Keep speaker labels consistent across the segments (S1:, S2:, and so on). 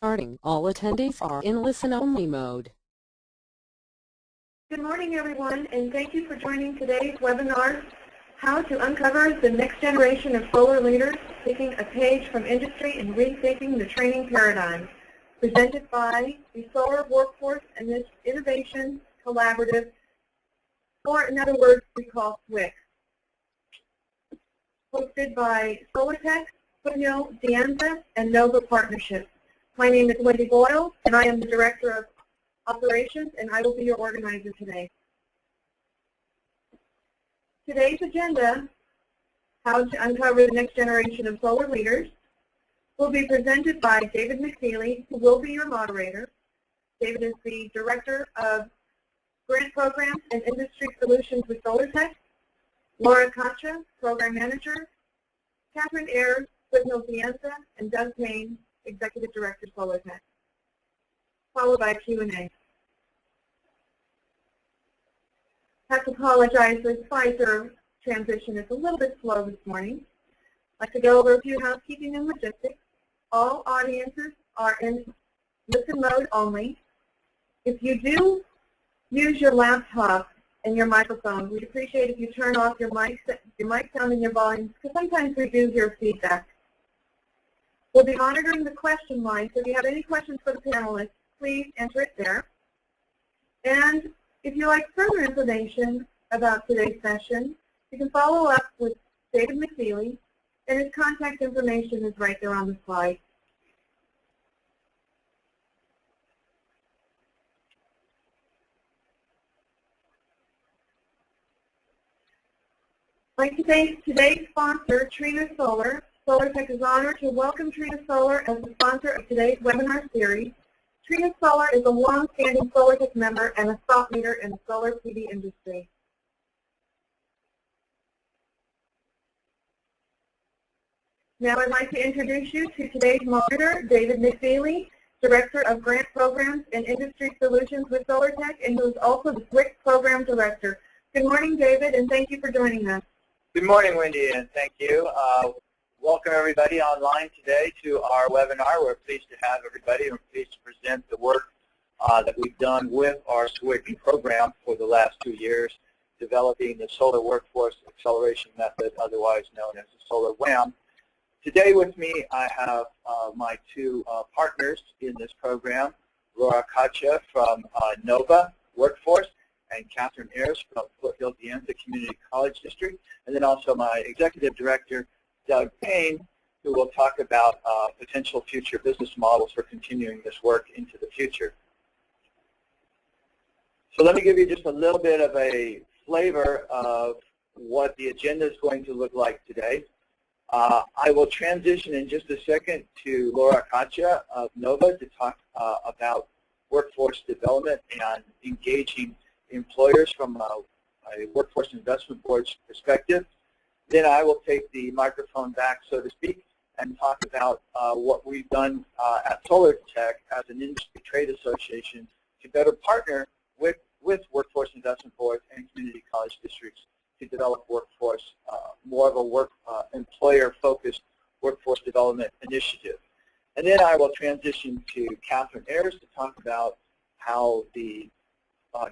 S1: Starting. All attendees are in listen-only mode.
S2: Good morning, everyone, and thank you for joining today's webinar, How to Uncover the Next Generation of Solar Leaders, Taking a Page from Industry and Rethinking the Training Paradigm, presented by the Solar Workforce and this Innovation Collaborative, or in other words, we call SWIC. Hosted by SolarTech, Foothill, and Nova Partnerships. My name is Wendy Boyle, and I am the Director of Operations, and I will be your organizer today. Today's agenda, How to Uncover the Next Generation of Solar Leaders, will be presented by David McFeely, who will be your moderator. David is the Director of Grant Programs and Industry Solutions with SolarTech. Laura Kacha, Program Manager. Catherine Ayers, Foothill, and Doug Payne, Executive Director, SolarTech, followed by Q&A. I have to apologize, the Pfizer transition is a little bit slow this morning. I'd like to go over a few housekeeping and logistics. All audiences are in listen mode only. If you do use your laptop and your microphone, we'd appreciate if you turn off your mic sound and your volume, because sometimes we do hear feedback. We'll be monitoring the question line, so if you have any questions for the panelists, please enter it there. And if you'd like further information about today's session, you can follow up with David McFeely, and his contact information is right there on the slide. Like today's sponsor, Trina Solar, SolarTech is honored to welcome Trina Solar as the sponsor of today's webinar series. Trina Solar is a long-standing SolarTech member and a thought leader in the solar PV industry. Now I'd like to introduce you to today's moderator, David McFeely, Director of Grant Programs and Industry Solutions with SolarTech, and who is also the SWIC Program Director. Good morning, David, and thank you for joining us.
S3: Good morning, Wendy, and thank you. Welcome everybody online today to our webinar. We're pleased to have everybody. We're pleased to present the work that we've done with our SWIC program for the last 2 years, developing the Solar Workforce Acceleration Method, otherwise known as the Solar WAM. Today with me, I have my two partners in this program, Laura Kacha from Nova Workforce, and Catherine Ayers from Foothill Community College District, and then also my Executive Director, Doug Payne, who will talk about potential future business models for continuing this work into the future. So let me give you just a little bit of a flavor of what the agenda is going to look like today. I will transition in just a second to Laura Kacha of Nova to talk about workforce development and engaging employers from a workforce investment board's perspective. Then I will take the microphone back, so to speak, and talk about what we've done at SolarTech as an industry trade association to better partner with workforce investment boards and community college districts to develop workforce, more of a employer-focused workforce development initiative. And then I will transition to Catherine Ayers to talk about how the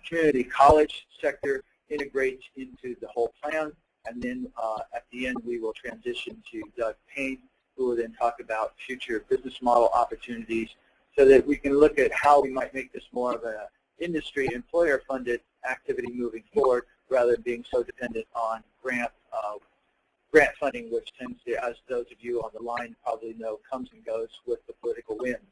S3: community college sector integrates into the whole plan. And then at the end, we will transition to Doug Payne, who will then talk about future business model opportunities so that we can look at how we might make this more of an industry employer-funded activity moving forward rather than being so dependent on grant funding, which tends to, as those of you on the line probably know, comes and goes with the political winds.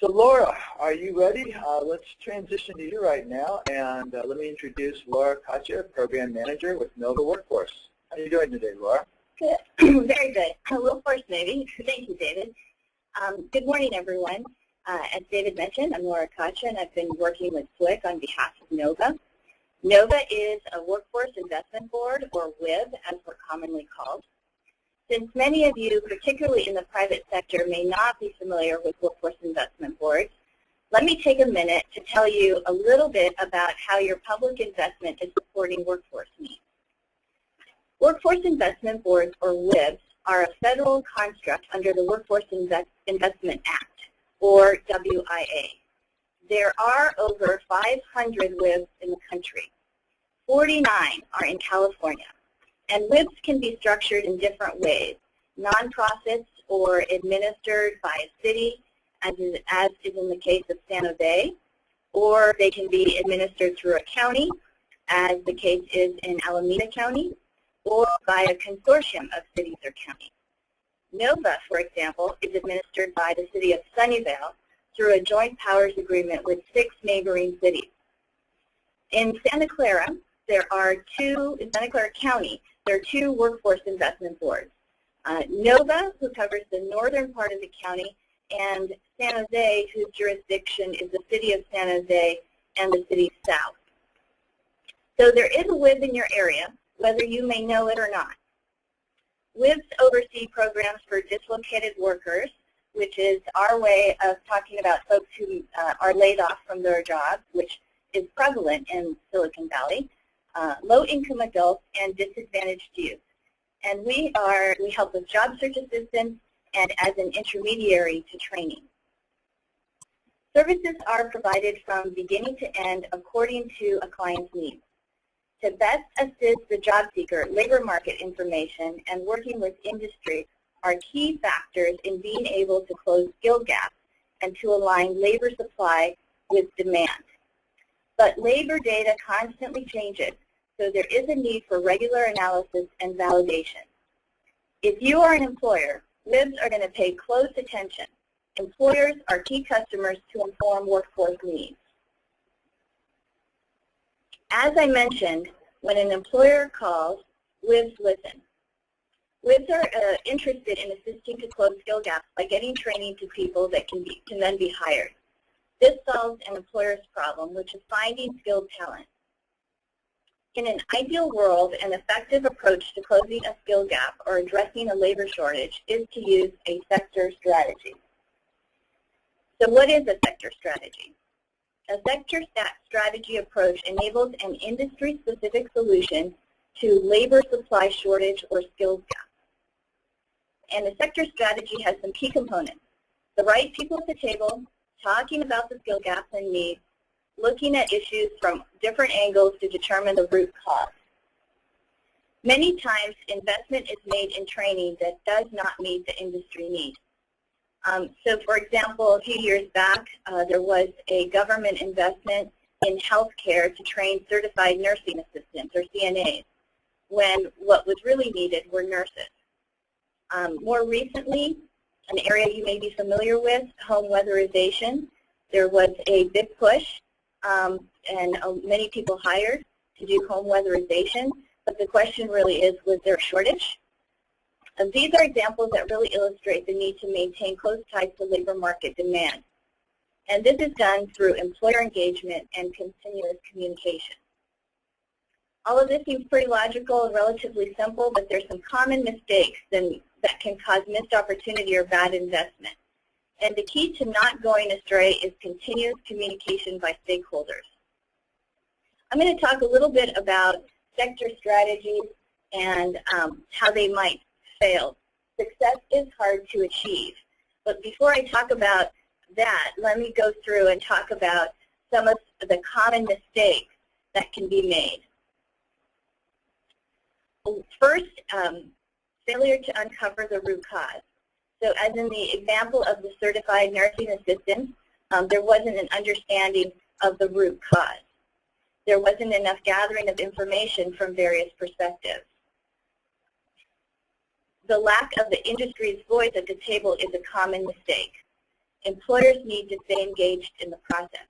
S3: So Laura, are you ready? Let's transition to you right now, and let me introduce Laura Kacha, Program Manager with Nova Workforce. How are you doing today, Laura?
S4: Good. Very good. Workforce maybe. Thank you, David. Good morning, everyone. As David mentioned, I'm Laura Kacha, and I've been working with SWIC on behalf of Nova. Nova is a Workforce Investment Board, or WIB, as we're commonly called. Since many of you, particularly in the private sector, may not be familiar with workforce investment boards, let me take a minute to tell you a little bit about how your public investment is supporting workforce needs. Workforce investment boards, or WIBs, are a federal construct under the Workforce Investment Act, or WIA. There are over 500 WIBs in the country. 49 are in California. And WIBs can be structured in different ways, nonprofits or administered by a city, as is in the case of San Jose, or they can be administered through a county, as the case is in Alameda County, or by a consortium of cities or counties. NOVA, for example, is administered by the city of Sunnyvale through a joint powers agreement with 6 neighboring cities. In Santa Clara County, there are 2 workforce investment boards. NOVA, who covers the northern part of the county, and San Jose, whose jurisdiction is the city of San Jose and the city south. So there is a WIB in your area, whether you may know it or not. WIBs oversee programs for dislocated workers, which is our way of talking about folks who are laid off from their jobs, which is prevalent in Silicon Valley, low-income adults, and disadvantaged youth. And we help with job search assistance and as an intermediary to training. Services are provided from beginning to end according to a client's needs. To best assist the job seeker, labor market information and working with industry are key factors in being able to close skill gaps and to align labor supply with demand. But labor data constantly changes, so there is a need for regular analysis and validation. If you are an employer, WIBs are going to pay close attention. Employers are key customers to inform workforce needs. As I mentioned, when an employer calls, WIBs listen. WIBs are interested in assisting to close skill gaps by getting training to people that can then be hired. This solves an employer's problem, which is finding skilled talent. In an ideal world, an effective approach to closing a skill gap or addressing a labor shortage is to use a sector strategy. So what is a sector strategy? A sector strategy approach enables an industry-specific solution to labor supply shortage or skills gap. And a sector strategy has some key components: the right people at the table, talking about the skill gaps and needs, looking at issues from different angles to determine the root cause. Many times, investment is made in training that does not meet the industry need. So, for example, a few years back, there was a government investment in healthcare to train certified nursing assistants, or CNAs, when what was really needed were nurses. More recently, an area you may be familiar with, home weatherization. There was a big push and many people hired to do home weatherization, but the question really is, was there a shortage? And these are examples that really illustrate the need to maintain close ties to labor market demand. And this is done through employer engagement and continuous communication. All of this seems pretty logical and relatively simple, but there's some common mistakes that can cause missed opportunity or bad investment. And the key to not going astray is continuous communication by stakeholders. I'm going to talk a little bit about sector strategies and how they might fail. Success is hard to achieve. But before I talk about that, let me go through and talk about some of the common mistakes that can be made. First, failure to uncover the root cause. So as in the example of the certified nursing assistant, there wasn't an understanding of the root cause. There wasn't enough gathering of information from various perspectives. The lack of the industry's voice at the table is a common mistake. Employers need to stay engaged in the process.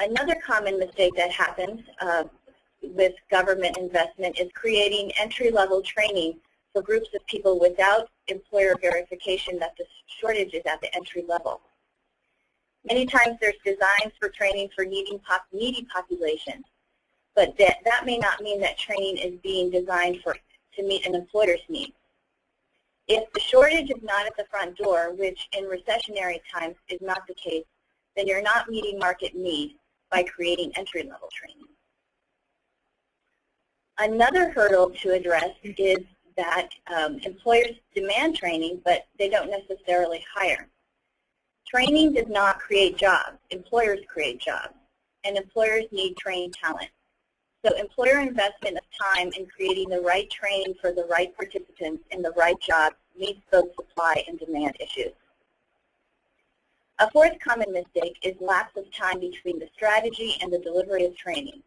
S4: Another common mistake that happens with government investment is creating entry-level training for groups of people without employer verification that the shortage is at the entry level. Many times there's designs for training for needy populations, but that may not mean that training is being designed to meet an employer's needs. If the shortage is not at the front door, which in recessionary times is not the case, then you're not meeting market need by creating entry-level training. Another hurdle to address is that employers demand training, but they don't necessarily hire. Training does not create jobs. Employers create jobs, and employers need trained talent. So employer investment of time in creating the right training for the right participants in the right jobs meets both supply and demand issues. A fourth common mistake is lapse of time between the strategy and the delivery of training.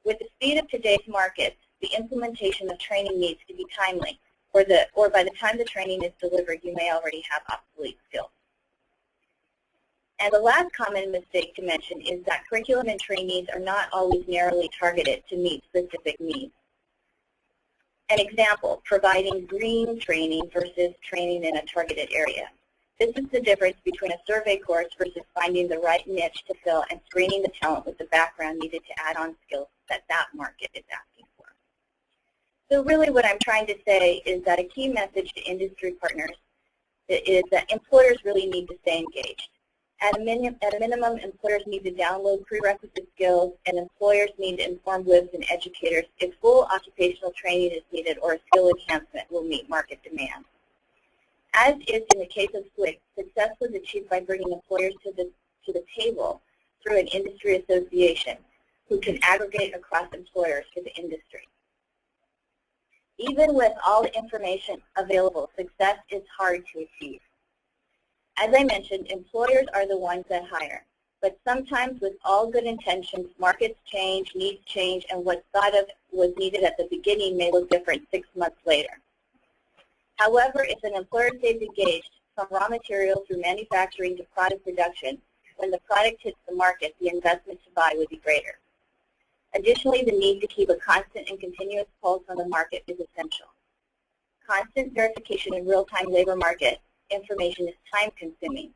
S4: With the speed of today's markets, the implementation of training needs to be timely, or by the time the training is delivered, you may already have obsolete skills. And the last common mistake to mention is that curriculum and trainees are not always narrowly targeted to meet specific needs. An example, providing green training versus training in a targeted area. This is the difference between a survey course versus finding the right niche to fill and screening the talent with the background needed to add on skills that that market is asking for. So really what I'm trying to say is that a key message to industry partners is that employers really need to stay engaged. At a minimum, employers need to download prerequisite skills, and employers need to inform WIBs and educators if full occupational training is needed or a skill enhancement will meet market demand. As is in the case of SWIC, success was achieved by bringing employers to the table through an industry association who can aggregate across employers for the industry. Even with all the information available, success is hard to achieve. As I mentioned, employers are the ones that hire, but sometimes with all good intentions, markets change, needs change, and what's thought of was needed at the beginning may look different 6 months later. However, if an employer stays engaged from raw material through manufacturing to product production, when the product hits the market, the investment to buy would be greater. Additionally, the need to keep a constant and continuous pulse on the market is essential. Constant verification in real-time labor market information is time-consuming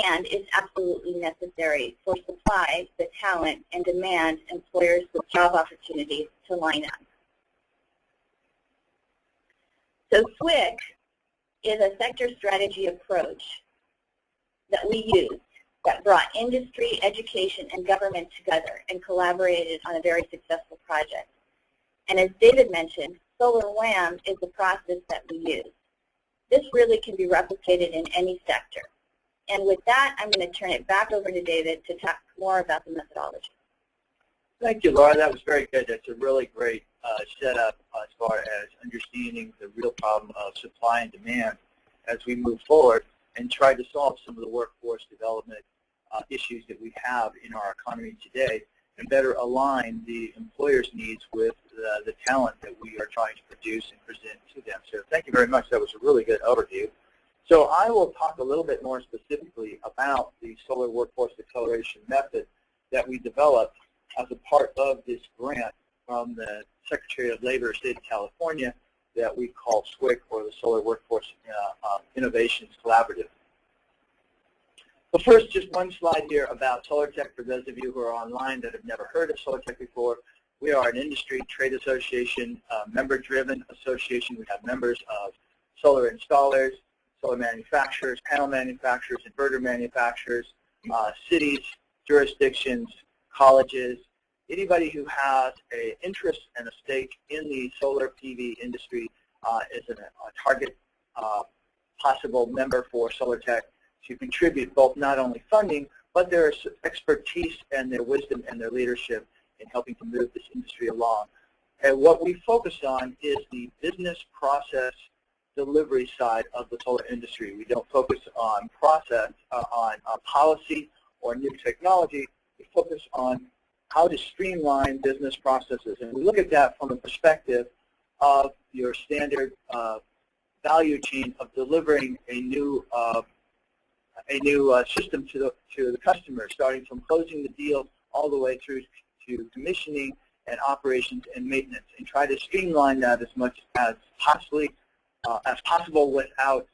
S4: and is absolutely necessary for supply, the talent, and demand employers with job opportunities to line up. So SWIC is a sector strategy approach that we used that brought industry, education, and government together and collaborated on a very successful project. And as David mentioned, SolarWAM is the process that we use. This really can be replicated in any sector. And with that, I'm going to turn it back over to David to talk more about the methodology.
S3: Thank you, Laura. That was very good. That's a really great setup as far as understanding the real problem of supply and demand as we move forward and try to solve some of the workforce development issues that we have in our economy today and better align the employer's needs with the talent that we are trying to produce and present to them. So thank you very much. That was a really good overview. So I will talk a little bit more specifically about the Solar Workforce Acceleration method that we developed as a part of this grant from the Secretary of Labor, State of California, that we call SWIC, or the Solar Workforce Innovations Collaborative. But first, just one slide here about SolarTech for those of you who are online that have never heard of SolarTech before. We are an industry trade association, member-driven association. We have members of solar installers, solar manufacturers, panel manufacturers, inverter manufacturers, cities, jurisdictions, colleges, anybody who has an interest and a stake in the solar PV industry is a target possible member for SolarTech to contribute both not only funding, but their expertise and their wisdom and their leadership in helping to move this industry along. And what we focus on is the business process delivery side of the solar industry. We don't focus on process, on policy or new technology. We focus on how to streamline business processes. And we look at that from the perspective of your standard value chain of delivering a new system to the customer, starting from closing the deal all the way through to commissioning and operations and maintenance, and try to streamline that as much as possible without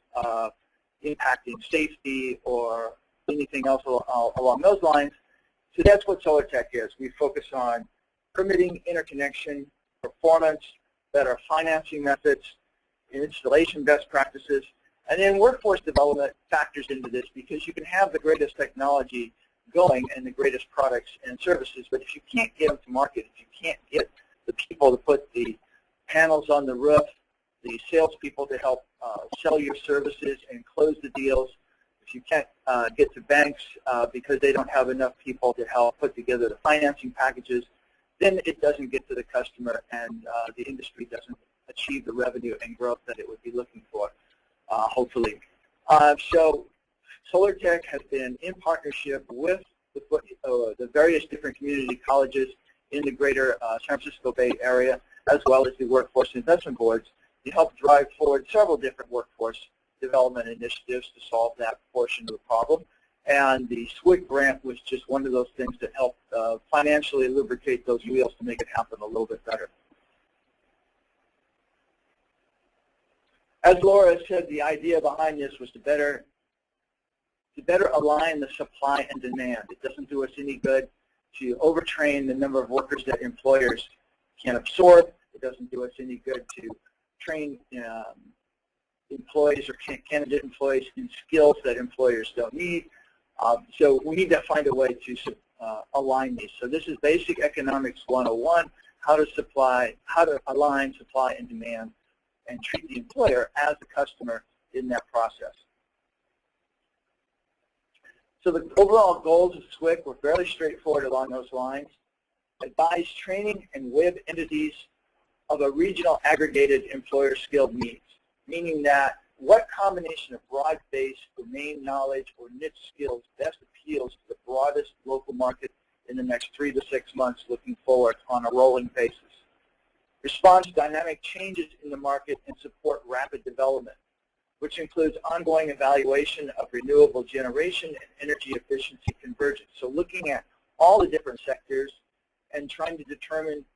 S3: impacting safety or anything else along those lines. So that's what SolarTech is. We focus on permitting, interconnection, performance, better financing methods, installation best practices, and then workforce development factors into this, because you can have the greatest technology going and the greatest products and services, but if you can't get them to market, if you can't get the people to put the panels on the roof, the salespeople to help sell your services and close the deals. If you can't get to banks because they don't have enough people to help put together the financing packages, then it doesn't get to the customer, and the industry doesn't achieve the revenue and growth that it would be looking for, hopefully. So SolarTech has been in partnership with the various different community colleges in the greater San Francisco Bay Area, as well as the workforce investment boards, to help drive forward several different workforce development initiatives to solve that portion of the problem. And the SWIC grant was just one of those things that helped financially lubricate those wheels to make it happen a little bit better. As Laura said, the idea behind this was to better align the supply and demand. It doesn't do us any good to overtrain the number of workers that employers can absorb. It doesn't do us any good to train employees or candidate employees in skills that employers don't need. So we need to find a way to align these. So this is basic economics 101, how to align supply and demand and treat the employer as the customer in that process. So the overall goals of SWIC were fairly straightforward along those lines. Advise training and web entities of a regional aggregated employer skilled needs, meaning that what combination of broad-based domain knowledge or niche skills best appeals to the broadest local market in the next 3 to 6 months looking forward on a rolling basis. Respond to dynamic changes in the market and support rapid development, which includes ongoing evaluation of renewable generation and energy efficiency convergence. So looking at all the different sectors and trying to determine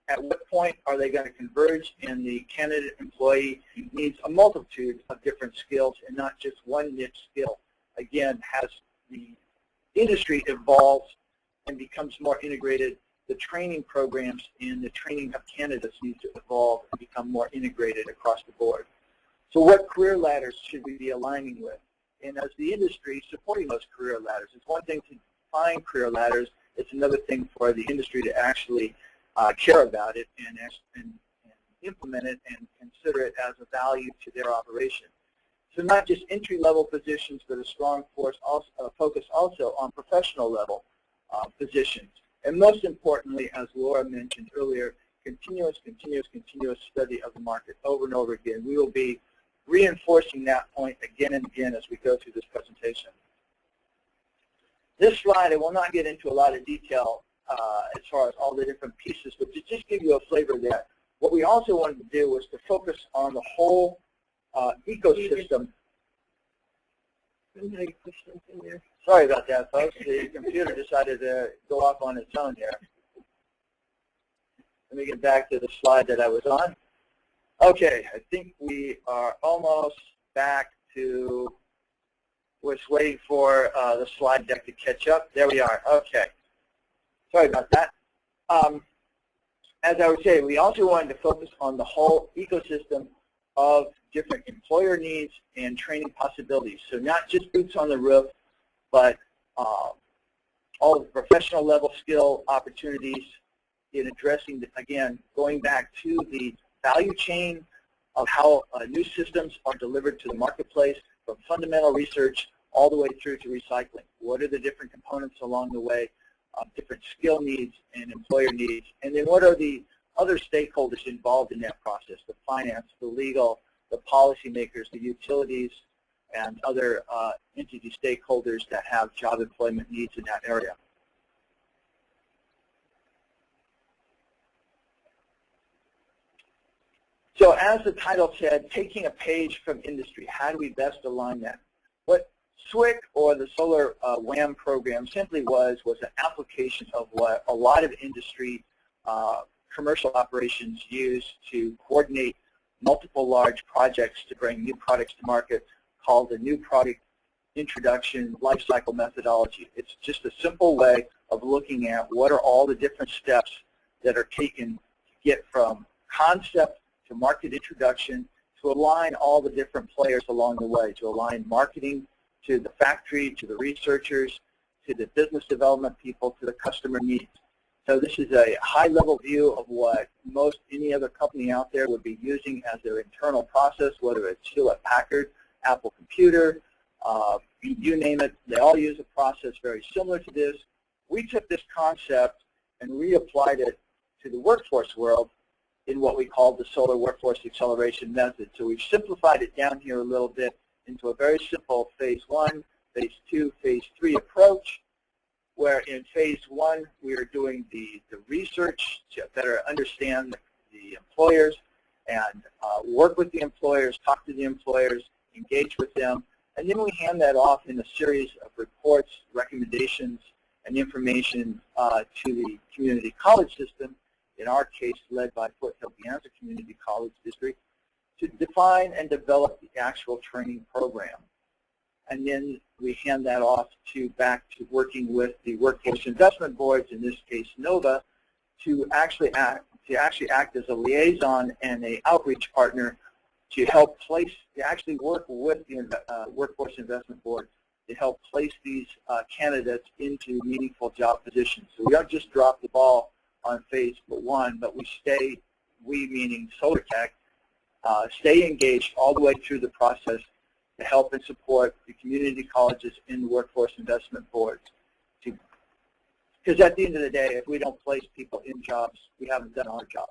S3: at what point are they going to converge, and the candidate employee needs a multitude of different skills and not just one niche skill. Again, as the industry evolves and becomes more integrated, the training programs and the training of candidates need to evolve and become more integrated across the board. So what career ladders should we be aligning with? And as the industry supporting those career ladders, it's one thing to find career ladders, it's another thing for the industry to actually care about it and implement it and consider it as a value to their operation. So not just entry-level positions, but a strong focus also on professional level positions. And most importantly, as Laura mentioned earlier, continuous study of the market over and over again. We will be reinforcing that point again and again as we go through this presentation. This slide, I will not get into a lot of detail as far as all the different pieces, but to just give you a flavor that what we also wanted to do was to focus on the whole ecosystem. Sorry about that, folks. The computer decided to go off on its own here. Let me get back to the slide that I was on. Okay, I think we are almost back to, we're just waiting for the slide deck to catch up. There we are. Okay. Sorry about that. As I was saying, we also wanted to focus on the whole ecosystem of different employer needs and training possibilities. So not just boots on the roof, but all the professional level skill opportunities in addressing, again, going back to the value chain of how new systems are delivered to the marketplace, from fundamental research all the way through to recycling. What are the different components along the way of different skill needs and employer needs? And then what are the other stakeholders involved in that process, the finance, the legal, the policymakers, the utilities, and other entity stakeholders that have job employment needs in that area. So as the title said, taking a page from industry, how do we best align that? What SWIC, or the Solar WAM program, simply was an application of what a lot of industry commercial operations use to coordinate multiple large projects to bring new products to market, called the new product introduction lifecycle methodology. It's just a simple way of looking at what are all the different steps that are taken to get from concept to market introduction, to align all the different players along the way, to align marketing to the factory, to the researchers, to the business development people, to the customer needs. So this is a high-level view of what most any other company out there would be using as their internal process, whether it's Hewlett-Packard, Apple Computer, you name it. They all use a process very similar to this. We took this concept and reapplied it to the workforce world in what we call the Solar Workforce Acceleration Method. So we've simplified it down here a little bit into a very simple phase 1, phase 2, phase 3 approach, where in phase 1 we are doing the research to better understand the employers and work with the employers, talk to the employers, engage with them, and then we hand that off in a series of reports, recommendations, and information to the community college system, in our case led by Foothill Community College District, to define and develop the actual training program. And then we hand that off back to working with the workforce investment boards, in this case NOVA, to actually act as a liaison and an outreach partner to help place, to actually work with the workforce investment board to help place these candidates into meaningful job positions. So we don't just drop the ball on phase 1, but we meaning SolarTech, stay engaged all the way through the process to help and support the community colleges and the workforce investment boards. Because at the end of the day, if we don't place people in jobs, we haven't done our job.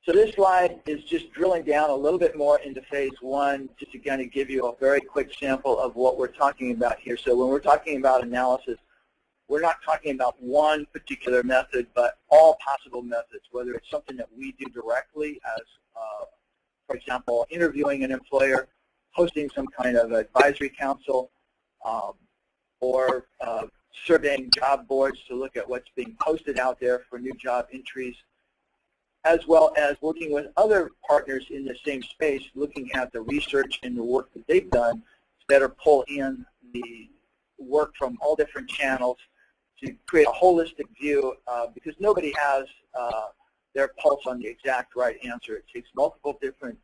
S3: So this slide is just drilling down a little bit more into phase 1, just to kind of give you a very quick sample of what we're talking about here. So when we're talking about analysis, we're not talking about one particular method, but all possible methods, whether it's something that we do directly as, for example, interviewing an employer, hosting some kind of advisory council, or surveying job boards to look at what's being posted out there for new job entries, as well as working with other partners in the same space, looking at the research and the work that they've done to better pull in the work from all different channels to create a holistic view, because nobody has their pulse on the exact right answer. It takes multiple different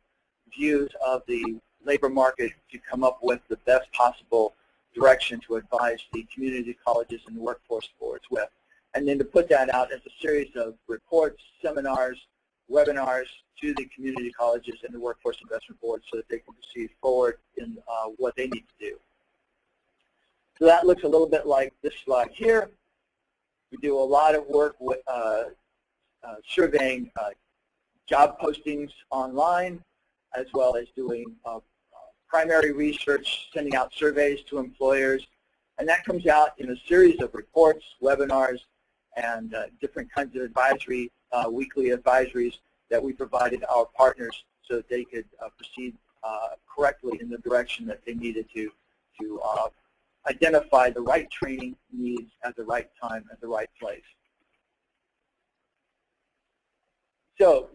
S3: views of the labor market to come up with the best possible direction to advise the community colleges and the workforce boards with. And then to put that out as a series of reports, seminars, webinars to the community colleges and the workforce investment boards so that they can proceed forward in what they need to do. So that looks a little bit like this slide here. We do a lot of work with surveying job postings online, as well as doing primary research, sending out surveys to employers, and that comes out in a series of reports, webinars, and different kinds of advisory, weekly advisories that we provided our partners so that they could proceed correctly in the direction that they needed to identify the right training needs at the right time, at the right place. So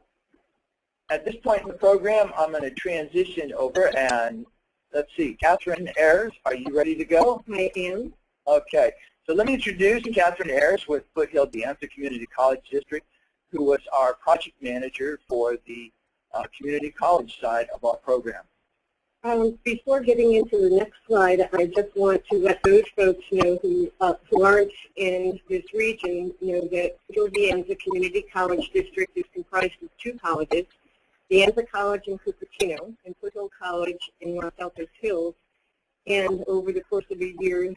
S3: at this point in the program, I'm going to transition over and let's see, Catherine Ayers, are you ready to go?
S2: I am.
S3: Okay, so let me introduce Catherine Ayers with Foothill Community College District, who was our project manager for the community college side of our program.
S2: Before getting into the next slide, I just want to let those folks know who aren't in this region know that Foothill Community College District is comprised of two colleges, the Anza College in Cupertino and Foothill College in Los Altos Hills, and over the course of a year,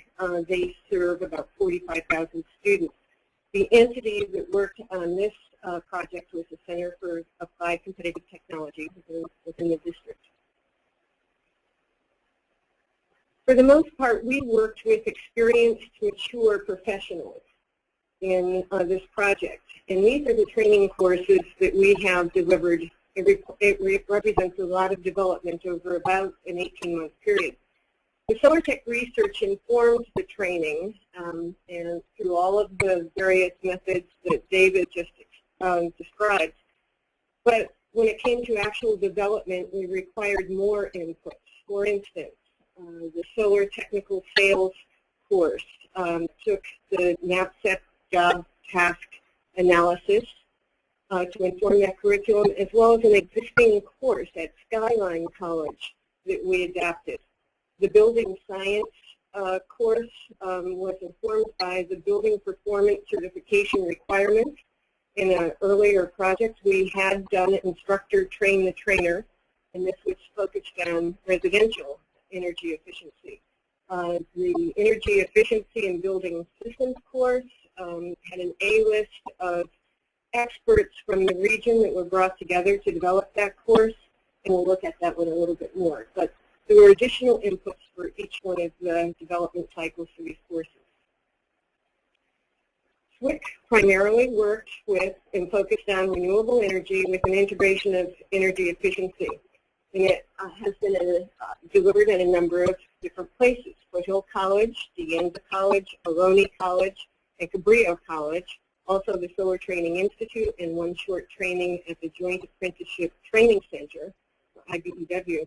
S2: they serve about 45,000 students. The entity that worked on this project was the Center for Applied Competitive Technology within the district. For the most part, we worked with experienced, mature professionals in this project. And these are the training courses that we have delivered. It represents a lot of development over about an 18-month period. The SolarTech research informed the training and through all of the various methods that David just described. But when it came to actual development, we required more input. For instance, the Solar Technical Sales course took the NAPSEP job task analysis to inform that curriculum, as well as an existing course at Skyline College that we adapted. The building science
S5: course was informed by the building performance certification requirements. In an earlier project, we had done instructor train the trainer, and this was focused on residential energy efficiency. The energy efficiency in building systems course had an A list of experts from the region that were brought together to develop that course, and we'll look at that one a little bit more. But there were additional inputs for each one of the development cycles for these courses. SWIC primarily worked with and focused on renewable energy with an integration of energy efficiency. And it has been delivered at a number of different places: Foothill College, De Anza College, Oroney College, and Cabrillo College. Also the Solar Training Institute, and one short training at the Joint Apprenticeship Training Center, IBEW.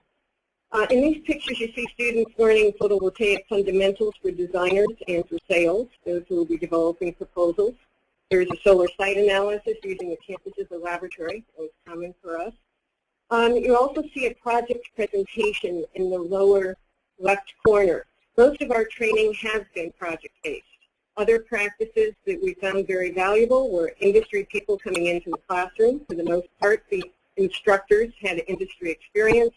S5: In these pictures, you see students learning photovoltaic fundamentals for designers and for sales, those who will be developing proposals. There's a solar site analysis using the campus as a laboratory. That was common for us. You also see a project presentation in the lower left corner. Most of our training has been project-based. Other practices that we found very valuable were industry people coming into the classroom. For the most part, the instructors had industry experience.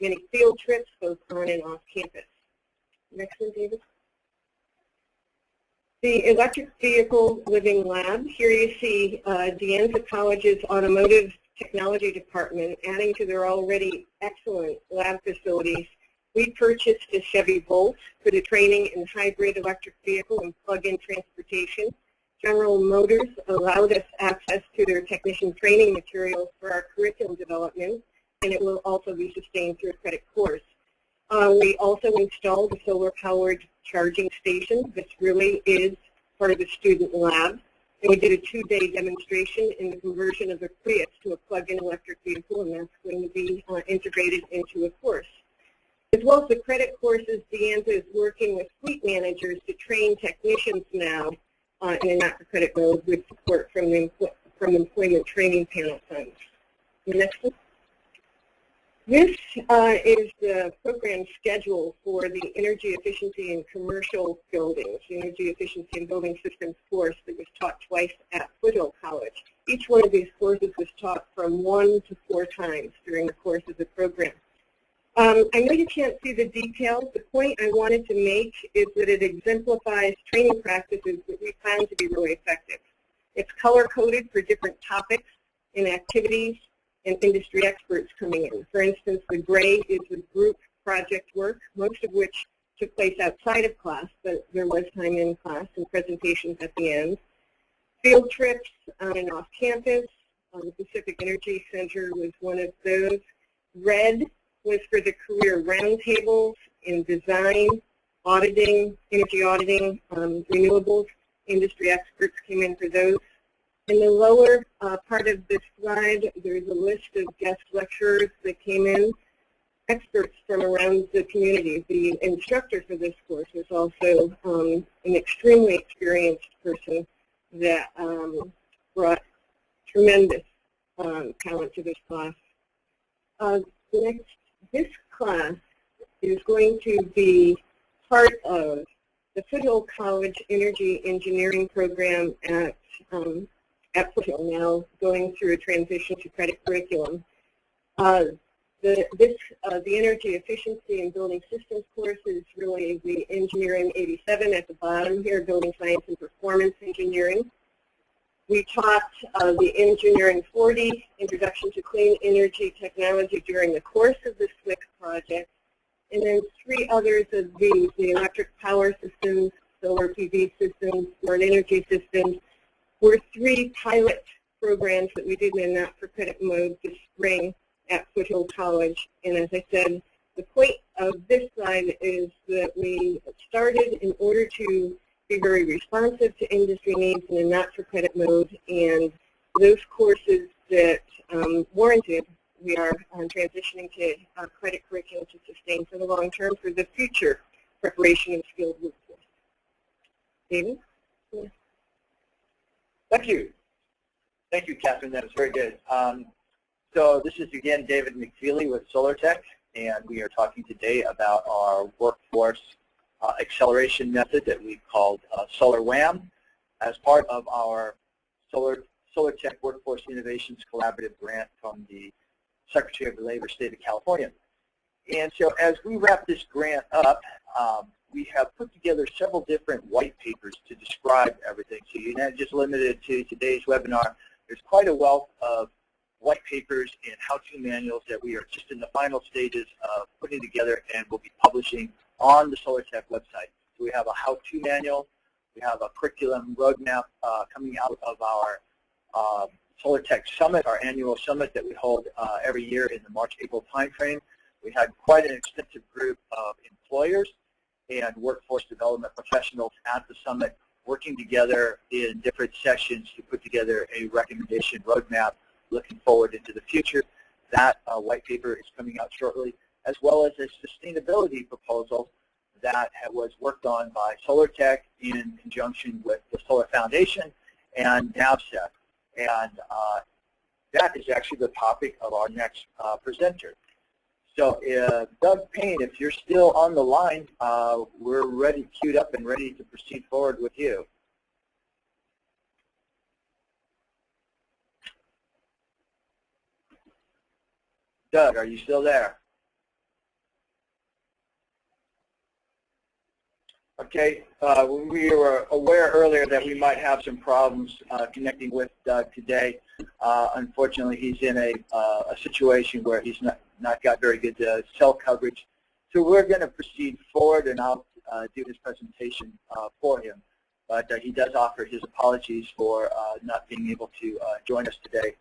S5: Many field trips, both on and off campus. Next one, David. The Electric Vehicle Living Lab. Here you see De Anza College's Automotive Technology Department adding to their already excellent lab facilities. We purchased a Chevy Volt for the training in hybrid electric vehicle and plug-in transportation. General Motors allowed us access to their technician training materials for our curriculum development, and it will also be sustained through a credit course. We also installed a solar-powered charging station. This really is part of the student lab. And we did a 2-day demonstration in the conversion of a Prius to a plug-in electric vehicle, and that's going to be integrated into a course. As well as the credit courses, De Anza is working with fleet managers to train technicians now in a not-for-credit mode with support from the Employment Training Panel funds. The next one. This is the program schedule for the Energy Efficiency in Commercial Buildings, the Energy Efficiency in Building Systems course that was taught twice at Foothill College. Each one of these courses was taught from 1 to 4 times during the course of the program. I know you can't see the details. The point I wanted to make is that it exemplifies training practices that we found to be really effective. It's color-coded for different topics and activities and industry experts coming in. For instance, the gray is the group project work, most of which took place outside of class, but there was time in class and presentations at the end. Field trips on and off campus. The Pacific Energy Center was one of those. Red was for the career roundtables in design, auditing, energy auditing, renewables. Industry experts came in for those. In the lower part of this slide, there's a list of guest lecturers that came in, experts from around the community. The instructor for this course was also an extremely experienced person that brought tremendous talent to this class. This class is going to be part of the Foothill College Energy Engineering program at Foothill, now going through a transition to credit curriculum. The Energy Efficiency in Building Systems course is really the Engineering 87 at the bottom here, Building Science and Performance Engineering. We taught the Engineering 40, Introduction to Clean Energy Technology during the course of the SWIC project. And then 3 others of these, the Electric Power Systems, Solar PV Systems, Smart Energy Systems, were 3 pilot programs that we did in a not-for-credit mode this spring at Foothill College. And as I said, the point of this slide is that we started in order to be very responsive to industry needs in a not-for-credit mode, and those courses that warranted, we are transitioning to credit curriculum to sustain for the long term for the future preparation of skilled workforce. David? Yeah.
S3: Thank you. Thank you, Catherine. That was very good. So this is, again, David McFeely with SolarTech, and we are talking today about our workforce acceleration method that we called Solar WAM as part of our SolarTech Workforce Innovations Collaborative Grant from the Secretary of Labor, State of California. And so as we wrap this grant up, we have put together several different white papers to describe everything. So you're not just limited to today's webinar. There's quite a wealth of white papers and how-to manuals that we are just in the final stages of putting together and will be publishing on the SolarTech website. So we have a how-to manual. We have a curriculum roadmap coming out of our SolarTech Summit, our annual summit that we hold every year in the March-April timeframe. We had quite an extensive group of employers and workforce development professionals at the summit working together in different sessions to put together a recommendation roadmap looking forward into the future. That white paper is coming out shortly, as well as a sustainability proposal that was worked on by SolarTech in conjunction with the Solar Foundation and NAVSEC. And that is actually the topic of our next presenter. So Doug Payne, if you're still on the line, we're ready, queued up and ready to proceed forward with you. Doug, are you still there? Okay, we were aware earlier that we might have some problems connecting with Doug today. Unfortunately, he's in a situation where he's not got very good cell coverage. So we're going to proceed forward, and I'll do his presentation for him. But he does offer his apologies for not being able to join us today.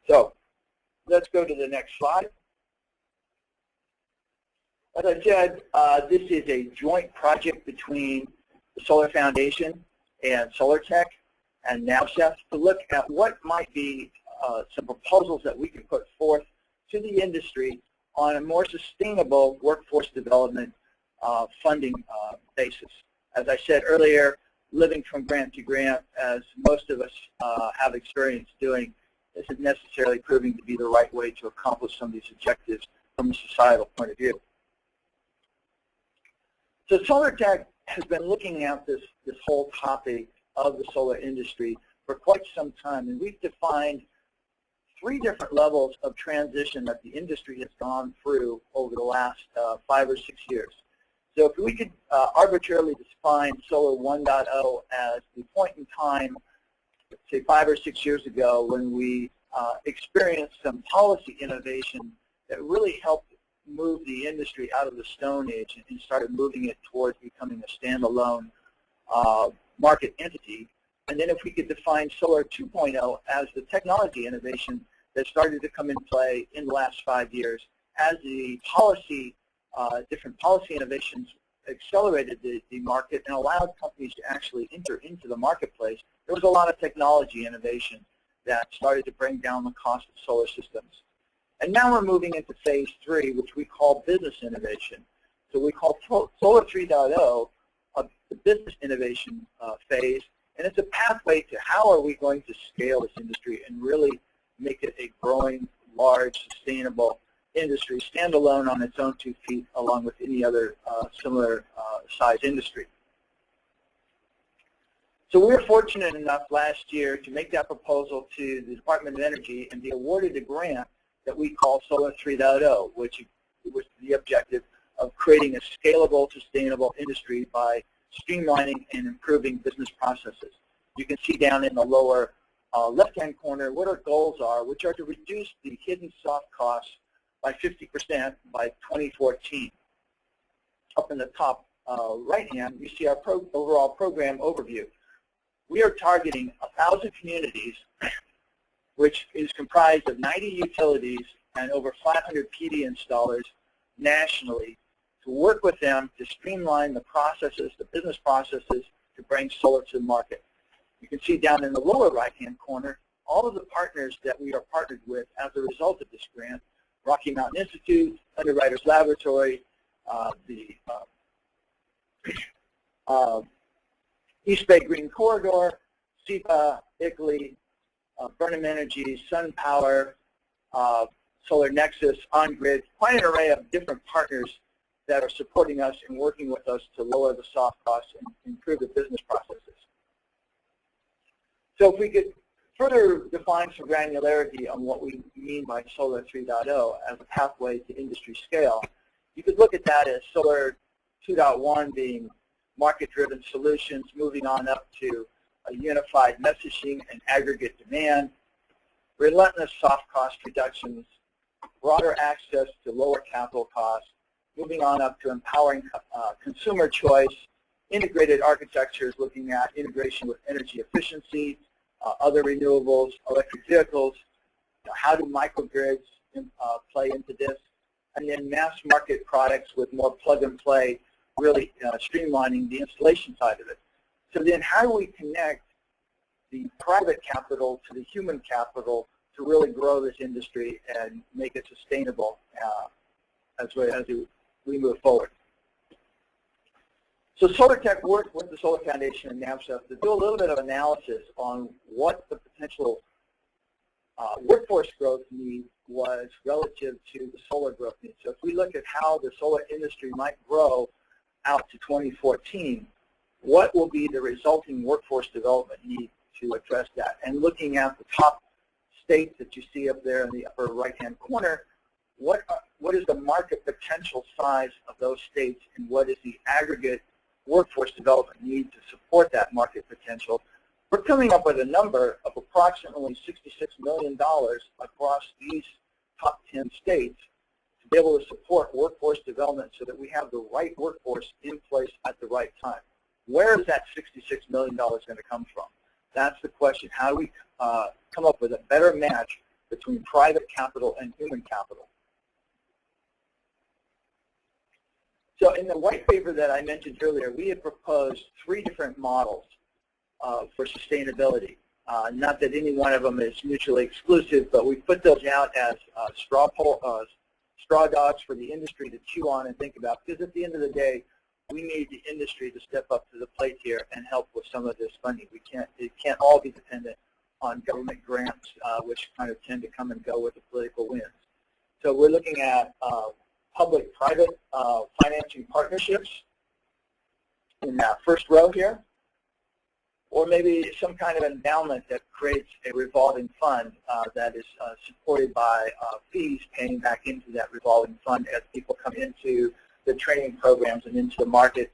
S3: So let's go to the next slide. As I said, this is a joint project between the Solar Foundation and SolarTech and NAVSEC to look at what might be some proposals that we can put forth to the industry on a more sustainable workforce development funding basis. As I said earlier, living from grant to grant, as most of us have experience doing, isn't necessarily proving to be the right way to accomplish some of these objectives from a societal point of view. So SolarTech has been looking at this whole topic of the solar industry for quite some time, and we've defined 3 different levels of transition that the industry has gone through over the last 5 or 6 years. So if we could arbitrarily define Solar 1.0 as the point in time, say 5 or 6 years ago, when we experienced some policy innovation that really helped move the industry out of the Stone Age and started moving it towards becoming a standalone market entity. And then if we could define Solar 2.0 as the technology innovation that started to come in play in the last 5 years as the policy, different policy innovations accelerated the market and allowed companies to actually enter into the marketplace, there was a lot of technology innovation that started to bring down the cost of solar systems. And now we're moving into phase 3, which we call business innovation. So we call Solar 3.0 the business innovation phase, and it's a pathway to how are we going to scale this industry and really make it a growing, large, sustainable industry, standalone on its own 2 feet, along with any other similar size industry. So we were fortunate enough last year to make that proposal to the Department of Energy and be awarded a grant that we call Solar 3.0, which was the objective of creating a scalable, sustainable industry by streamlining and improving business processes. You can see down in the lower left-hand corner what our goals are, which are to reduce the hidden soft costs by 50% by 2014. Up in the top right-hand, you see our overall program overview. We are targeting 1,000 communities, which is comprised of 90 utilities and over 500 PD installers nationally, to work with them to streamline the processes, the business processes, to bring solar to the market. You can see down in the lower right-hand corner all of the partners that we are partnered with as a result of this grant: Rocky Mountain Institute, Underwriters Laboratory, the East Bay Green Corridor, SEPA, ICLEI, Burnham Energy, Sun Power, Solar Nexus, OnGrid, quite an array of different partners that are supporting us and working with us to lower the soft costs and improve the business processes. So if we could further define some granularity on what we mean by Solar 3.0 as a pathway to industry scale, you could look at that as Solar 2.1 being market-driven solutions, moving on up to a unified messaging and aggregate demand, relentless soft cost reductions, broader access to lower capital costs, moving on up to empowering consumer choice, integrated architectures looking at integration with energy efficiency, other renewables, electric vehicles, how do microgrids play into this, and then mass market products with more plug and play, really streamlining the installation side of it. So then how do we connect the private capital to the human capital to really grow this industry and make it sustainable as we move forward? So SolarTech worked with the Solar Foundation and NABCEF to do a little bit of analysis on what the potential workforce growth need was relative to the solar growth need. So if we look at how the solar industry might grow out to 2014, what will be the resulting workforce development need to address that? And looking at the top states that you see up there in the upper right-hand corner, what is the market potential size of those states, and what is the aggregate workforce development need to support that market potential? We're coming up with a number of approximately $66 million across these top 10 states to be able to support workforce development so that we have the right workforce in place at the right time. Where is that $66 million going to come from? That's the question. How do we come up with a better match between private capital and human capital? So in the white paper that I mentioned earlier, we had proposed 3 different models for sustainability. Not that any one of them is mutually exclusive, but we put those out as straw dogs for the industry to chew on and think about, because at the end of the day, we need the industry to step up to the plate here and help with some of this funding. It can't all be dependent on government grants, which kind of tend to come and go with the political winds. So we're looking at public-private financing partnerships in that first row here, or maybe some kind of endowment that creates a revolving fund that is supported by fees paying back into that revolving fund as people come into the training programs and into the market.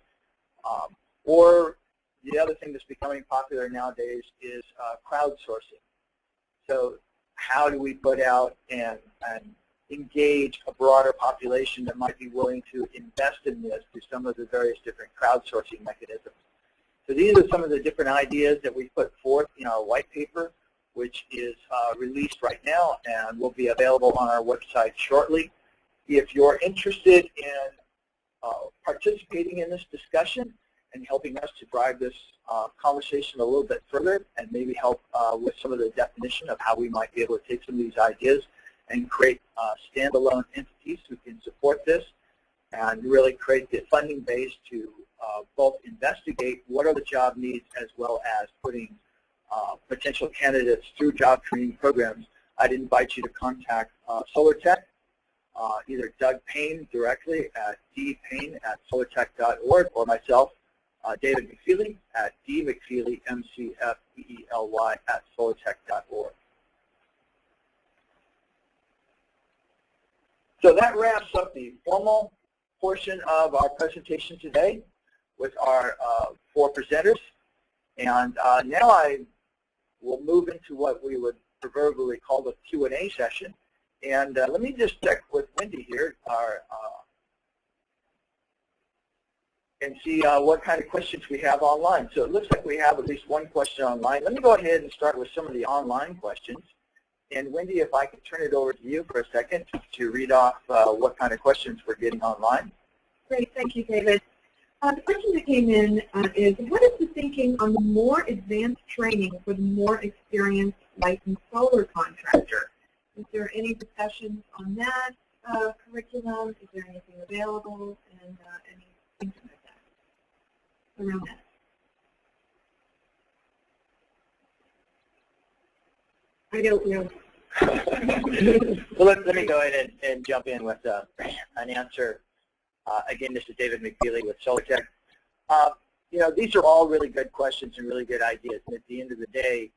S3: Or the other thing that's becoming popular nowadays is crowdsourcing. So how do we put out and engage a broader population that might be willing to invest in this through some of the various different crowdsourcing mechanisms? So these are some of the different ideas that we put forth in our white paper, which is released right now and will be available on our website shortly. If you're interested in participating in this discussion and helping us to drive this conversation a little bit further and maybe help with some of the definition of how we might be able to take some of these ideas and create standalone entities who can support this and really create the funding base to both investigate what are the job needs as well as putting potential candidates through job training programs. I'd invite you to contact SolarTech, either Doug Payne directly at dpayne@solartech.org or myself, David McFeely at dmcfeely, M-C-F-E-E-L-Y, @solartech.org. So that wraps up the formal portion of our presentation today with our 4 presenters. And now I will move into what we would proverbially call the Q&A session. And let me just check with Wendy here and see what kind of questions we have online. So it looks like we have at least one question online. Let me go ahead and start with some of the online questions. And Wendy, if I could turn it over to you for a second to read off what kind of questions we're getting online.
S2: Great, thank you, David. The question that came in is, what is the thinking on the more advanced training for the more experienced licensed solar contractor? Is there any discussions on that curriculum? Is there anything available, and anything like that around that? I don't know.
S3: Well, let me go ahead and jump in with an answer. Again, this is David McFeely with SolarTech. You know, these are all really good questions and really good ideas. And at the end of the day,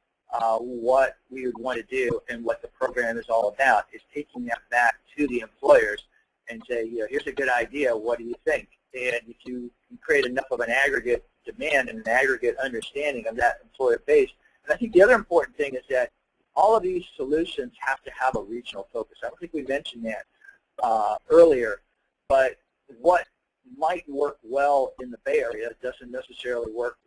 S3: what we would want to do and what the program is all about is taking that back to the employers and say, you know, here's a good idea. What do you think? And if you can create enough of an aggregate demand and an aggregate understanding of that employer base, and I think the other important thing is that all of these solutions have to have a regional focus. I don't think we mentioned that earlier, but what might work well in the Bay Area doesn't necessarily work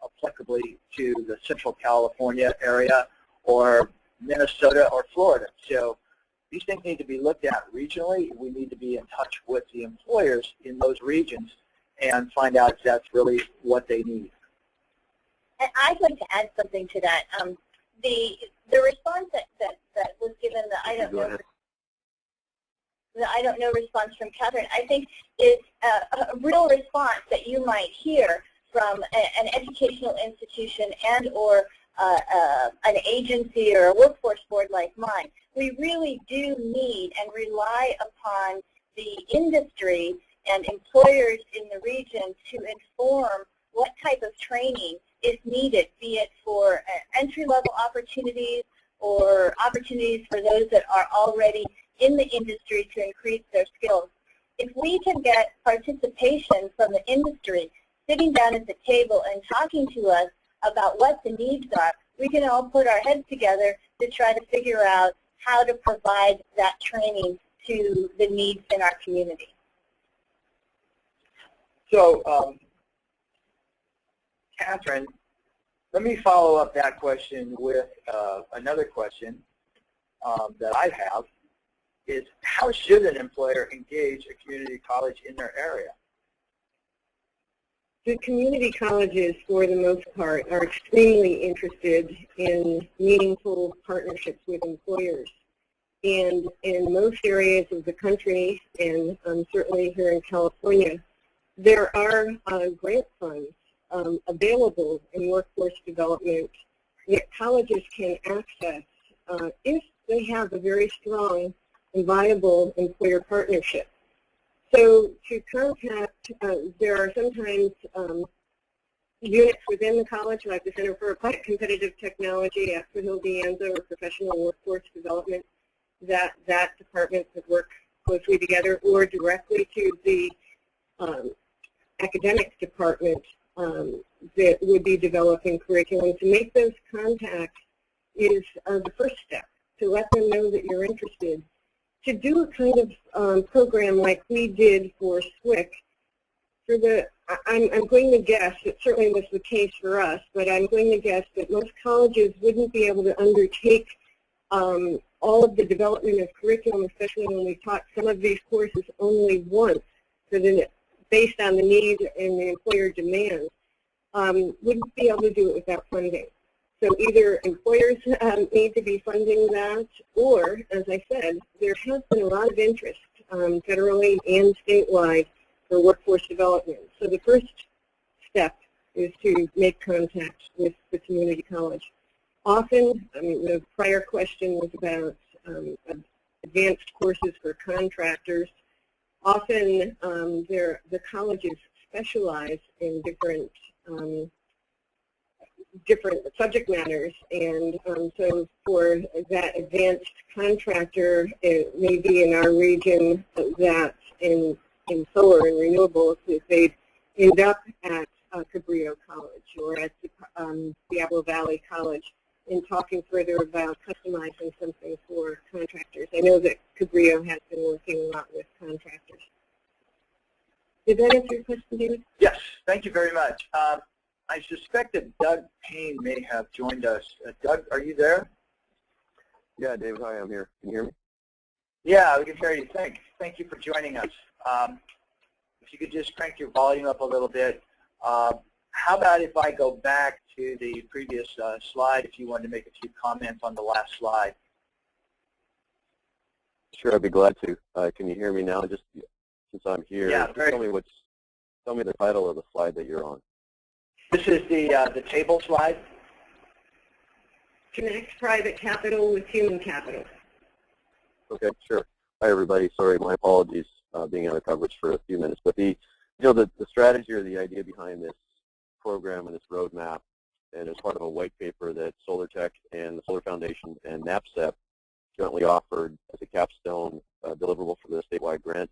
S3: applicably to the Central California area or Minnesota or Florida. So these things need to be looked at regionally. We need to be in touch with the employers in those regions and find out if that's really what they need.
S4: And I'd like to add something to that. The response that was given, the I don't know response from Catherine, I think is a real response that you might hear from an educational institution and or an agency or a workforce board like mine. We really do need and rely upon the industry and employers in the region to inform what type of training is needed, be it for entry-level opportunities or opportunities for those that are already in the industry to increase their skills. If we can get participation from the industry sitting down at the table and talking to us about what the needs are, we can all put our heads together to try to figure out how to provide that training to the needs in our community.
S3: So, Catherine, let me follow up that question with another question that I have, is how should an employer engage a community college in their area?
S5: The community colleges, for the most part, are extremely interested in meaningful partnerships with employers. And in most areas of the country, and certainly here in California, there are grant funds available in workforce development that colleges can access if they have a very strong and viable employer partnership. So to contact, there are sometimes units within the college, like the Center for Applied Competitive Technology at Foothill or Professional Workforce Development, that department could work closely together, or directly to the academics department that would be developing curriculum. To make those contacts is the first step, to let them know that you're interested. To do a kind of program like we did for SWIC, I'm going to guess, it certainly was the case for us, but I'm going to guess that most colleges wouldn't be able to undertake all of the development of curriculum, especially when we taught some of these courses only once, so then based on the need and the employer demand, wouldn't be able to do it without funding. So either employers need to be funding that, or, as I said, there has been a lot of interest federally and statewide for workforce development. So the first step is to make contact with the community college. Often, I mean, the prior question was about advanced courses for contractors. Often, the colleges specialize in different subject matters, and so for that advanced contractor, it may be in our region that in solar and renewables, if they end up at Cabrillo College or at Diablo Valley College, in talking further about customizing something for contractors. I know that Cabrillo has been working a lot with contractors. Did that answer your question, David?
S3: Yes, thank you very much. I suspect that Doug Payne may have joined us. Doug, are you there?
S6: Yeah, David, hi, I'm here. Can you hear me?
S3: Yeah, we can hear you. Thank you for joining us. If you could just crank your volume up a little bit. How about if I go back to the previous slide, if you wanted to make a few comments on the last slide?
S6: Sure, I'd be glad to. Can you hear me now? Just since I'm here,
S3: yeah,
S6: tell me the title of the slide that you're on.
S3: This is the table slide.
S5: Connect private capital with human capital.
S6: Okay, sure. Hi, everybody. Sorry, my apologies. being out of coverage for a few minutes. But the strategy or the idea behind this program and this roadmap, and as part of a white paper that SolarTech and the Solar Foundation and NAPCEP jointly offered as a capstone deliverable for the statewide grant.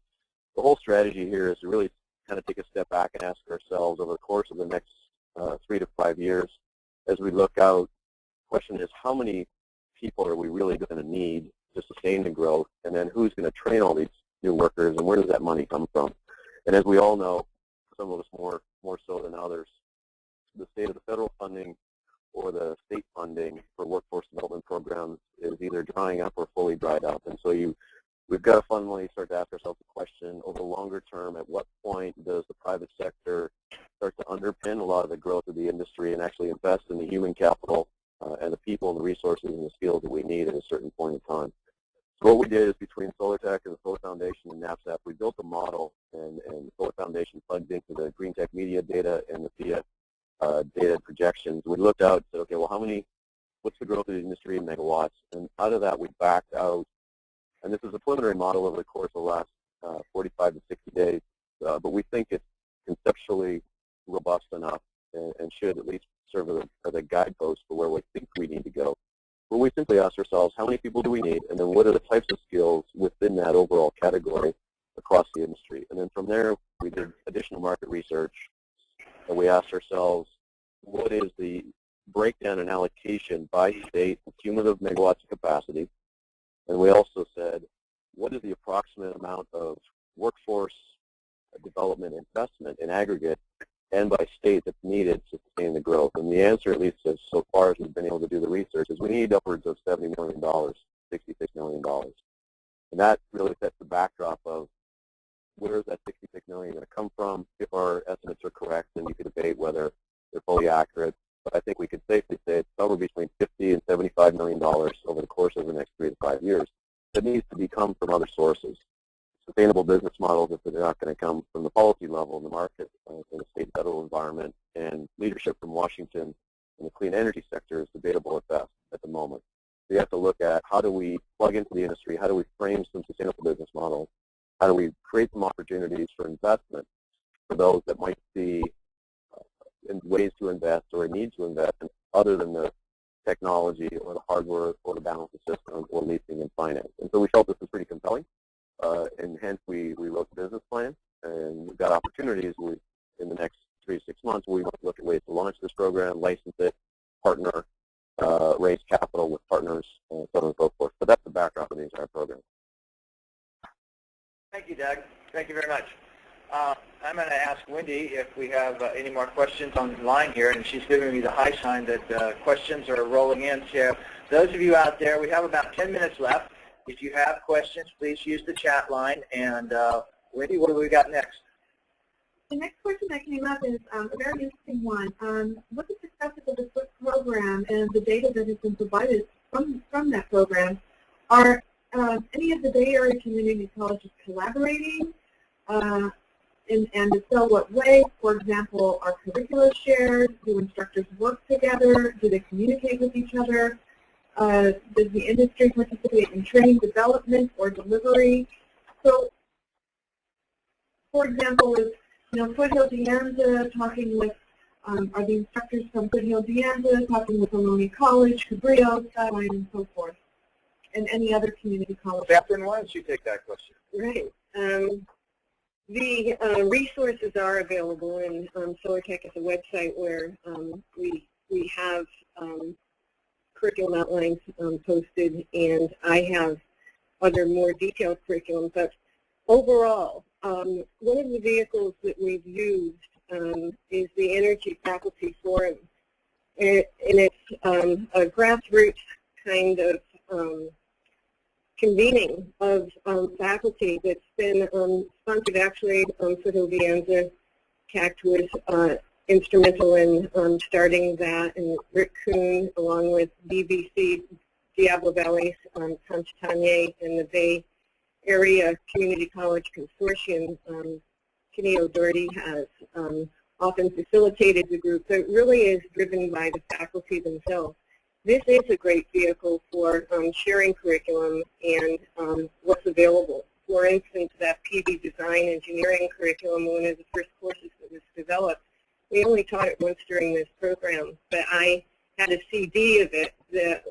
S6: The whole strategy here is to really kind of take a step back and ask ourselves over the course of the next 3 to 5 years, as we look out, the question is how many people are we really going to need to sustain the growth, and then who's going to train all these new workers, and where does that money come from? And as we all know, some of us more so than others, the state of the federal funding or the state funding for workforce development programs is either drying up or fully dried up. And so we've got to fundamentally start to ask ourselves the question, over the longer term, at what point does the private sector start to underpin a lot of the growth of the industry and actually invest in the human capital and the people and the resources and the skills that we need at a certain point in time? So what we did is, between SolarTech and the Solar Foundation and NAPCEP, we built a model, and the Solar Foundation plugged into the Green Tech Media data and the FIA data projections. We looked out and said, okay, well, what's the growth of the industry in megawatts? And out of that, we backed out, and this is a preliminary model over the course of the last 45 to 60 days, but we think it's conceptually robust enough and should at least serve as a guidepost for where we think we need to go. Where we simply ask ourselves, how many people do we need, and then what are the types of skills within that overall category across the industry? And then from there, we did additional market research, and we asked ourselves, what is the breakdown and allocation by state of cumulative megawatts of capacity? And we also said, what is the approximate amount of workforce development investment in aggregate and by state that's needed to sustain the growth? And the answer, at least as so far as we've been able to do the research, is we need upwards of $70 million, $66 million. And that really sets the backdrop of where is that $66 million going to come from. If our estimates are correct, then you could debate whether they're fully accurate. But I think we could safely say it's somewhere between $50 and $75 million over the course of the next 3 to 5 years that needs to come from other sources. Sustainable business models, if they're not going to come from the policy level in the market, in the state federal environment, and leadership from Washington in the clean energy sector is debatable at best at the moment. So you have to look at, how do we plug into the industry, how do we frame some sustainable business models, how do we create some opportunities for investment for those that might see in ways to invest or a need to invest other than the technology or the hardware or the balance of systems or leasing and finance. And so we felt this was pretty compelling, and hence we wrote the business plan, and we've got opportunities in the next 3 to 6 months where we want to look at ways to launch this program, license it, partner, raise capital with partners, and so on and so forth. But that's the backdrop of the entire program.
S3: Thank you, Doug. Thank you very much. I'm going to ask Wendy if we have any more questions on the line here, and she's giving me the high sign that questions are rolling in. So those of you out there, we have about 10 minutes left. If you have questions, please use the chat line. And Wendy, what do we got next?
S2: The next question that came up is a very interesting one. What is the success of the SWIFT program and the data that has been provided from that program? Are any of the Bay Area community colleges collaborating? And if so, what way? For example, are curricula shared? Do instructors work together? Do they communicate with each other? Does the industry participate in training development or delivery? So, for example, is Foothill De Anza talking with, are the instructors from Foothill De Anza talking with Ohlone College, Cabrillo, Skyline, and so forth, and any other community college?
S3: Catherine, why don't you take that question?
S5: Right. The resources are available, and SolarTech is a website where we have curriculum outlines posted, and I have other more detailed curriculum. But overall, one of the vehicles that we've used is the Energy Faculty Forum, and it's a grassroots kind of convening of faculty that's been sponsored. Actually, Foothill De Anza CACT was instrumental in starting that, and Rick Kuhn, along with BBC, Diablo Valley, Constantine, and the Bay Area Community College Consortium, Kenny O'Doherty has often facilitated the group. So it really is driven by the faculty themselves. This is a great vehicle for sharing curriculum and what's available. For instance, that PV design engineering curriculum, one of the first courses that was developed. We only taught it once during this program, but I had a CD of it that,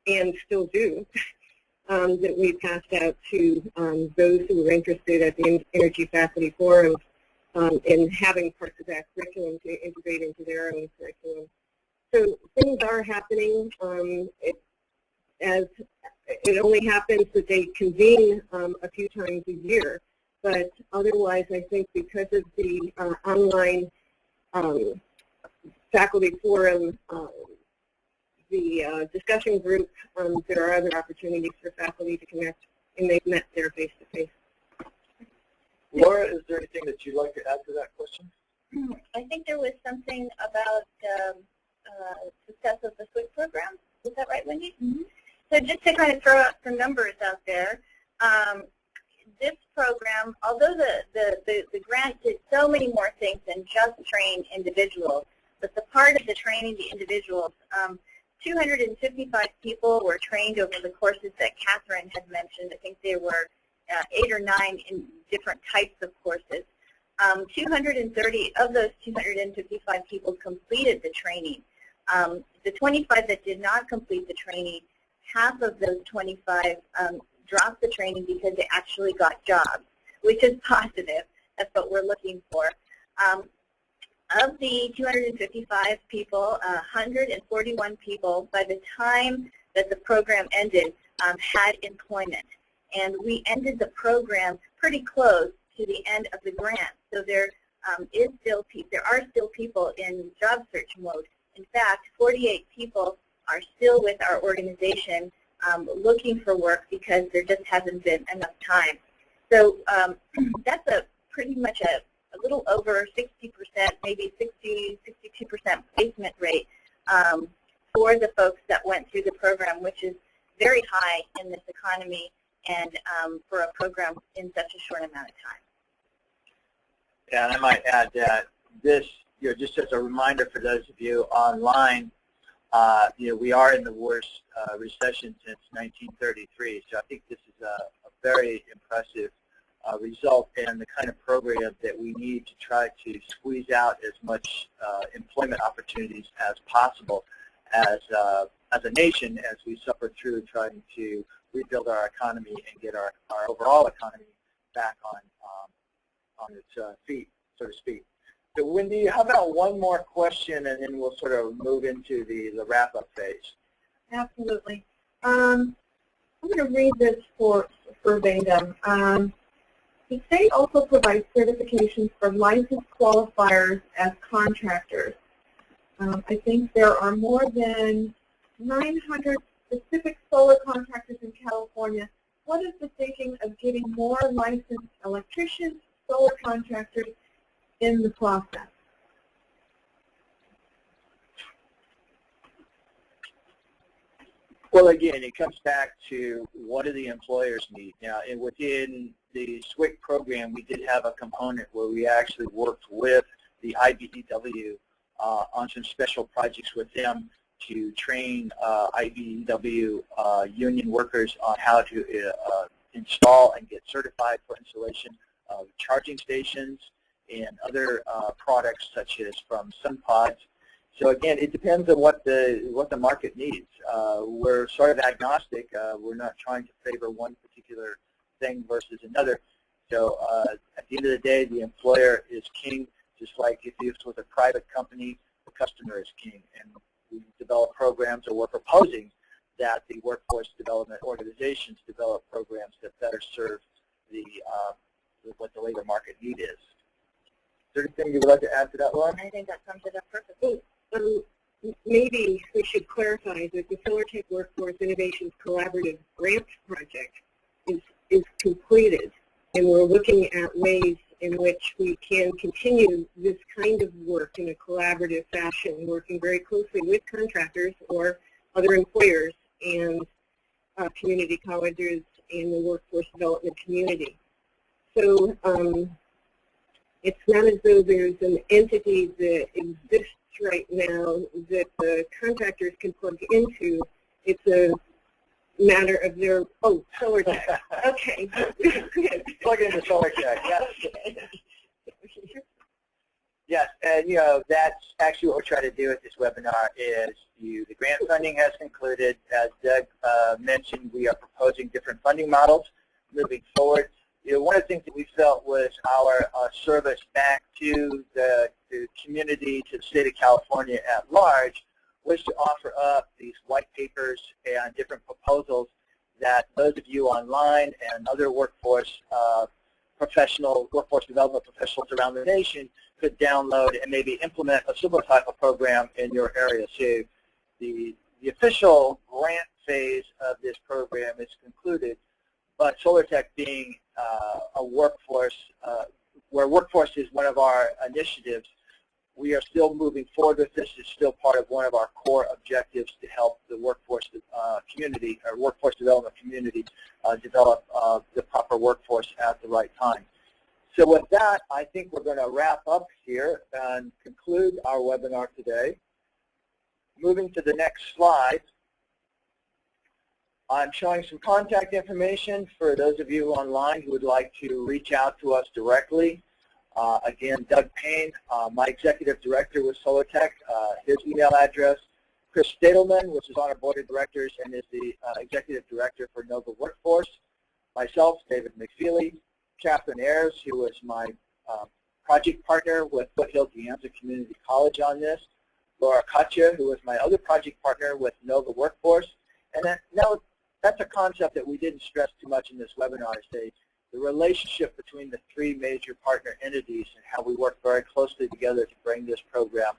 S5: and still do, that we passed out to those who were interested at the Energy Faculty Forum in having parts of that curriculum to integrate into their own curriculum. So things are happening. It only happens that they convene a few times a year, but otherwise I think because of the online faculty forum, the discussion group, there are other opportunities for faculty to connect, and they've met there face-to-face.
S3: Laura, is there anything that you'd like to add to that question?
S4: I think there was something about success of the SWIC program. Is that right, Wendy? Mm-hmm. So just to kind of throw out some numbers out there, this program, although the grant did so many more things than just train individuals, but the part of the training the individuals, 255 people were trained over the courses that Catherine had mentioned. I think there were 8 or 9 in different types of courses. 230 of those 255 people completed the training. The 25 that did not complete the training, half of those 25 dropped the training because they actually got jobs, which is positive. That's what we're looking for. Of the 255 people, 141 people, by the time that the program ended, had employment. And we ended the program pretty close to the end of the grant. So there are still people in job search mode. In fact, 48 people are still with our organization looking for work because there just hasn't been enough time. So that's pretty much a little over 60%, maybe 60, 62% placement rate for the folks that went through the program, which is very high in this economy and for a program in such a short amount of time.
S3: Yeah, and I might add that this, just as a reminder for those of you online, we are in the worst recession since 1933. So I think this is a very impressive result and the kind of program that we need to try to squeeze out as much employment opportunities as possible as a nation as we suffer through trying to rebuild our economy and get our overall economy back on its feet, so to speak. So Wendy, how about one more question and then we'll sort of move into the wrap-up phase.
S2: Absolutely. I'm going to read this for verbatim. The state also provides certifications for licensed qualifiers as contractors. I think there are more than 900 specific solar contractors in California. What is the thinking of getting more licensed electricians, solar contractors in the process?
S3: Well, again, it comes back to what do the employers need. Now, and within the SWIC program, we did have a component where we actually worked with the IBEW on some special projects with them to train IBEW union workers on how to install and get certified for installation of charging stations and other products such as from SunPods. So again, it depends on what the market needs. We're sort of agnostic. We're not trying to favor one particular thing versus another. So at the end of the day, the employer is king, just like if this was a private company, the customer is king. And we develop programs, or we're proposing that the workforce development organizations develop programs that better serve what the labor market need is. Is there anything you would like to add to that, Laura?
S4: I think that sums it up perfectly.
S5: Maybe we should clarify that the SolarTech Workforce Innovations Collaborative Grant Project is completed, and we're looking at ways in which we can continue this kind of work in a collaborative fashion, working very closely with contractors or other employers and community colleges and the workforce development community. So it's not as though there's an entity that exists right now that the contractors can plug into. It's matter of their, oh, SolarTech. Okay, good.
S3: Plug into SolarTech, yes. Yes, and that's actually what we're trying to do with this webinar is the grant funding has concluded. As Doug mentioned, we are proposing different funding models moving forward. One of the things that we felt was our service back to the community, to the state of California at large, was to offer up these white papers and different proposals that those of you online and other workforce development professionals around the nation could download and maybe implement a similar type of program in your area. So the official grant phase of this program is concluded, but SolarTech being a workforce, where workforce is one of our initiatives, we are still moving forward with this. It's still part of one of our core objectives to help the workforce community, or workforce development community, develop the proper workforce at the right time. So with that, I think we're going to wrap up here and conclude our webinar today. Moving to the next slide, I'm showing some contact information for those of you online who would like to reach out to us directly. Again, Doug Payne, my executive director with SolarTech, his email address. Chris Stadelman, which is on our board of directors and is the executive director for Nova Workforce. Myself, David McFeely. Catherine Ayers, who was my project partner with Foothill Community College on this. Laura Katja, who was my other project partner with Nova Workforce. And that's a concept that we didn't stress too much in this webinar, is the relationship between the three major partner entities and how we work very closely together to bring this program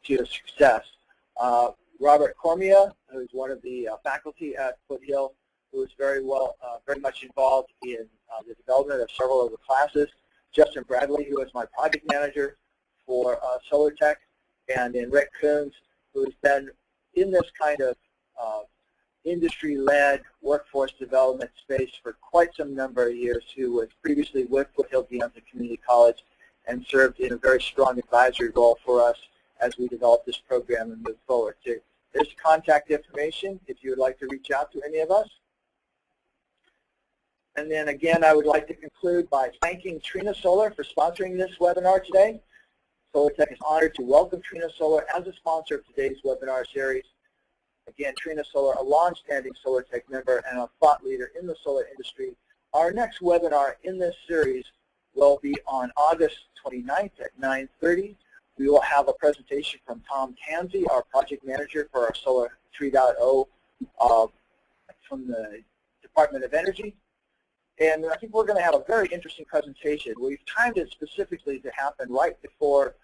S3: to a success. Robert Cormia, who is one of the faculty at Foothill, who is very much involved in the development of several of the classes. Justin Bradley, who is my project manager for SolarTech, and then Rick Coons, who has been in this kind of industry-led workforce development space for quite some number of years, who was previously with Foothill Community College and served in a very strong advisory role for us as we develop this program and move forward. So there's contact information if you would like to reach out to any of us. And then again, I would like to conclude by thanking Trina Solar for sponsoring this webinar today. SolarTech is honored to welcome Trina Solar as a sponsor of today's webinar series. Again, Trina Solar, a long-standing SolarTech member and a thought leader in the solar industry. Our next webinar in this series will be on August 29th at 9:30. We will have a presentation from Tom Tansey, our project manager for our Solar 3.0 from the Department of Energy. And I think we're going to have a very interesting presentation. We've timed it specifically to happen right before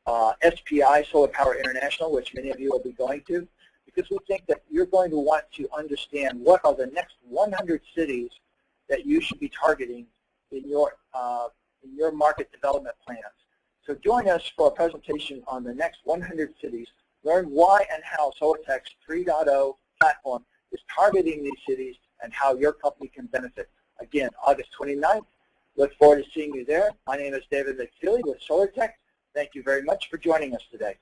S3: SPI, Solar Power International, which many of you will be going to, because we think that you're going to want to understand what are the next 100 cities that you should be targeting in your market development plans. So join us for a presentation on the next 100 cities. Learn why and how SolarTech's 3.0 platform is targeting these cities and how your company can benefit. Again, August 29th. Look forward to seeing you there. My name is David McFeely with SolarTech. Thank you very much for joining us today.